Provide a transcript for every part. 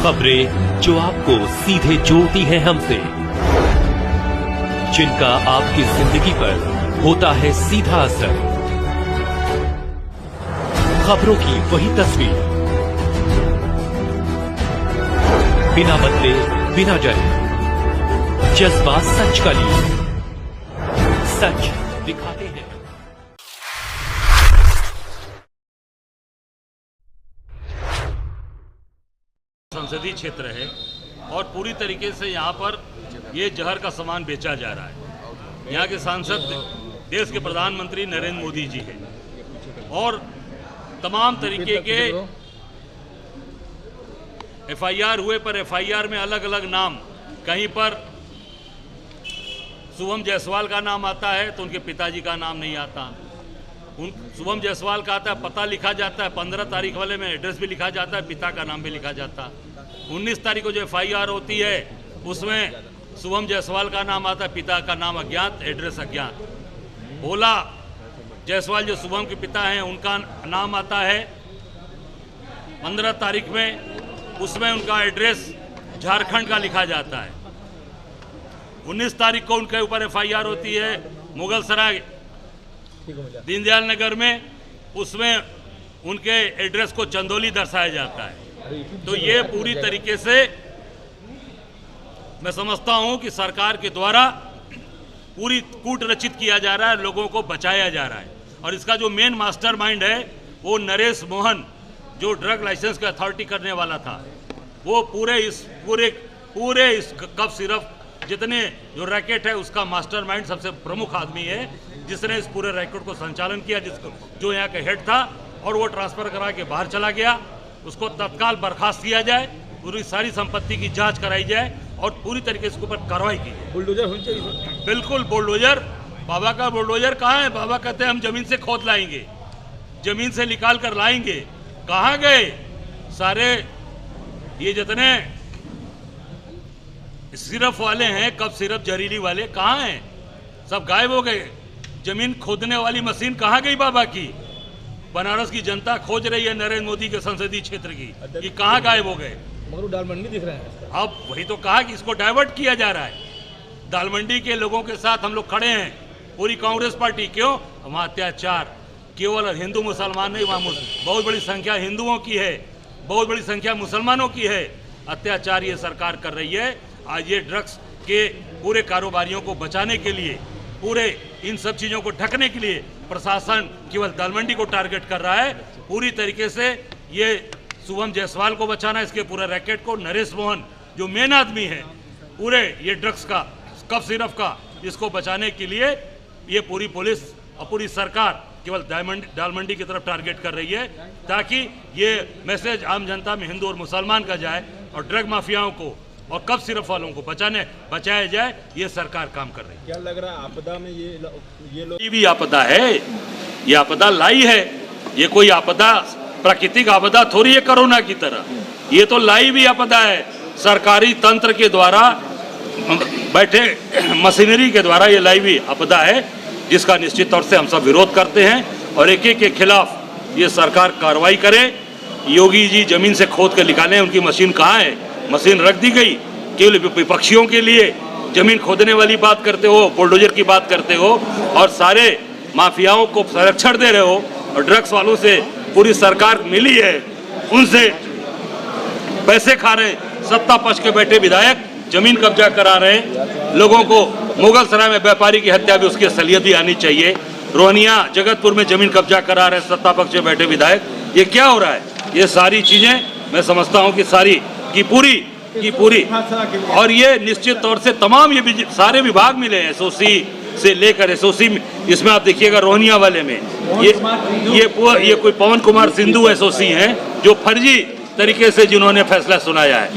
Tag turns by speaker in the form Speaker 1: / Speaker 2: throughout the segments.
Speaker 1: खबरें जो आपको सीधे जोड़ती हैं हमसे, जिनका आपकी जिंदगी पर होता है सीधा असर। खबरों की वही तस्वीर, बिना बदले बिना डरे, जज्बा सच का लिए, सच दिखाते हैं।
Speaker 2: संसदीय क्षेत्र है और पूरी तरीके से यहाँ पर ये जहर का सामान बेचा जा रहा है। यहाँ के सांसद देश के प्रधानमंत्री नरेंद्र मोदी जी हैं और तमाम तरीके के एफआईआर हुए पर एफआईआर में अलग अलग नाम, कहीं पर शुभम जायसवाल का नाम आता है तो उनके पिताजी का नाम नहीं आता। शुभम जायसवाल का आता है, पता लिखा जाता है, 15 तारीख वाले में एड्रेस भी लिखा जाता है, पिता का नाम भी लिखा जाता है। 19 तारीख को जो एफआईआर होती है उसमें शुभम जायसवाल का नाम आता है, पिता का नाम अज्ञात, एड्रेस अज्ञात। भोला जायसवाल जो शुभम के पिता हैं उनका नाम आता है 15 तारीख में, उसमें उनका एड्रेस झारखंड का लिखा जाता है। 19 तारीख को उनके ऊपर एफआईआर होती है मुगल सराय दीनदयाल नगर में, उसमें उनके एड्रेस को चंदौली दर्शाया जाता है। तो ये पूरी तरीके से मैं समझता हूं कि सरकार के द्वारा पूरी कूट रचित किया जा रहा है, लोगों को बचाया जा रहा है। और इसका जो मेन मास्टरमाइंड है वो नरेश मोहन, जो ड्रग लाइसेंस का अथॉरिटी करने वाला था, वो पूरे इस कफ सिरप जितने जो रैकेट है उसका मास्टरमाइंड सबसे प्रमुख आदमी है, जिसने इस पूरे रैकेट को संचालन किया, जो यहाँ का हेड था, और वो ट्रांसफर करा के बाहर चला गया। उसको तत्काल बर्खास्त किया जाए, पूरी सारी संपत्ति की जांच कराई जाए और पूरी तरीके से उसके ऊपर कार्रवाई की जाए।
Speaker 3: बुलडोजर होनी चाहिए।
Speaker 2: बिल्कुल बुलडोजर। बाबा का बुलडोजर कहाँ है? बाबा कहते हैं हम जमीन से खोद लाएंगे, जमीन से निकाल कर लाएंगे। कहाँ गए सारे ये जितने सिरप वाले हैं, कब सिरप जहरीली वाले, कहाँ हैं? सब गायब हो गए। जमीन खोदने वाली मशीन कहाँ गई बाबा की? बनारस की जनता खोज रही है नरेंद्र मोदी के संसदीय क्षेत्र की, ये कहाँ गायब हो गए?
Speaker 3: मगर दाल मंडी दिख रहे हैं।
Speaker 2: अब वही तो कहा कि इसको डाइवर्ट किया जा रहा है। दाल मंडी के लोगों के साथ हम लोग खड़े हैं, पूरी कांग्रेस पार्टी। क्यों? वहाँ अत्याचार केवल हिंदू मुसलमान नहीं, वहाँ बहुत बड़ी संख्या हिंदुओं की है, बहुत बड़ी संख्या मुसलमानों की है। अत्याचार ये सरकार कर रही है। आज ये ड्रग्स के पूरे कारोबारियों को बचाने के लिए, पूरे इन सब चीज़ों को ढकने के लिए प्रशासन केवल दाल मंडी को टारगेट कर रहा है। पूरी तरीके से ये शुभम जायसवाल को बचाना, इसके पूरे रैकेट को, नरेश मोहन जो मेन आदमी है पूरे ये ड्रग्स का, कफ सिरप का, इसको बचाने के लिए ये पूरी पुलिस और पूरी सरकार केवल दाल मंडी की तरफ टारगेट कर रही है, ताकि ये मैसेज आम जनता में हिंदू और मुसलमान का जाए और ड्रग माफियाओं को और कफ सिरप वालों को बचाया जाए। ये सरकार काम कर रही है।
Speaker 3: क्या लग रहा है आपदा में ये लोग?
Speaker 2: ये भी आपदा है, ये आपदा लाई है। ये कोई आपदा प्राकृतिक आपदा थोड़ी है कोरोना की तरह, ये तो लाई भी आपदा है। सरकारी तंत्र के द्वारा बैठे मशीनरी के द्वारा ये लाई भी आपदा है, जिसका निश्चित तौर से हम सब विरोध करते हैं और एक के खिलाफ ये सरकार कार्रवाई करे। योगी जी जमीन से खोद कर निकालें, उनकी मशीन कहाँ है? मशीन रख दी गई। केवल विपक्षियों के लिए जमीन खोदने वाली बात करते हो, बुलडोजर की बात करते हो और सारे माफियाओं को संरक्षण दे रहे हो। और ड्रग्स वालों से पूरी सरकार मिली है, उनसे पैसे खा रहे, सत्ता पक्ष के बैठे विधायक जमीन कब्जा करा रहे हैं लोगों को। मुगल सराय में व्यापारी की हत्या भी, उसकी असलियत भी आनी चाहिए। रोहनिया जगतपुर में जमीन कब्जा करा रहे सत्ता पक्ष में बैठे विधायक। ये क्या हो रहा है? ये सारी चीजें मैं समझता हूँ कि सारी की पूरी और ये निश्चित तौर से तमाम ये सारे विभाग मिले हैं, एसओसी से लेकर एसओसी में। इसमें आप देखिएगा रोहनिया वाले में ये कोई पवन कुमार सिंधु एसओसी हैं जो फर्जी तरीके से जिन्होंने फैसला सुनाया है।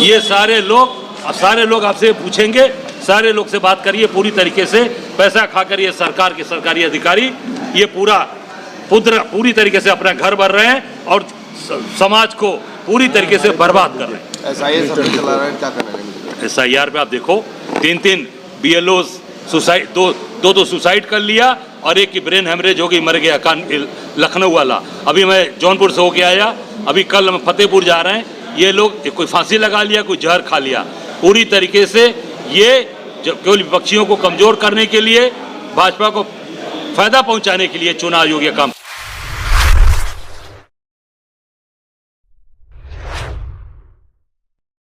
Speaker 2: ये सारे लोग आपसे पूछेंगे, सारे लोग से बात करिए। पूरी तरीके से पैसा खाकर ये सरकार के सरकारी अधिकारी ये पूरी तरीके से अपना घर भर रहे हैं और समाज को पूरी तरीके से बर्बाद कर रहे हैं। SIR पे आप देखो 3 BLOs सुसाइड, दो सुसाइड कर लिया और एक की ब्रेन हेमरेज हो गई, मर गया। लखनऊ वाला। अभी मैं जौनपुर से होके आया, अभी कल हम फतेहपुर जा रहे हैं। ये लोग कोई फांसी लगा लिया, कोई जहर खा लिया। पूरी तरीके से ये केवल विपक्षियों को कमजोर करने के लिए, भाजपा को फायदा पहुंचाने के लिए चुनाव आयोग ये काम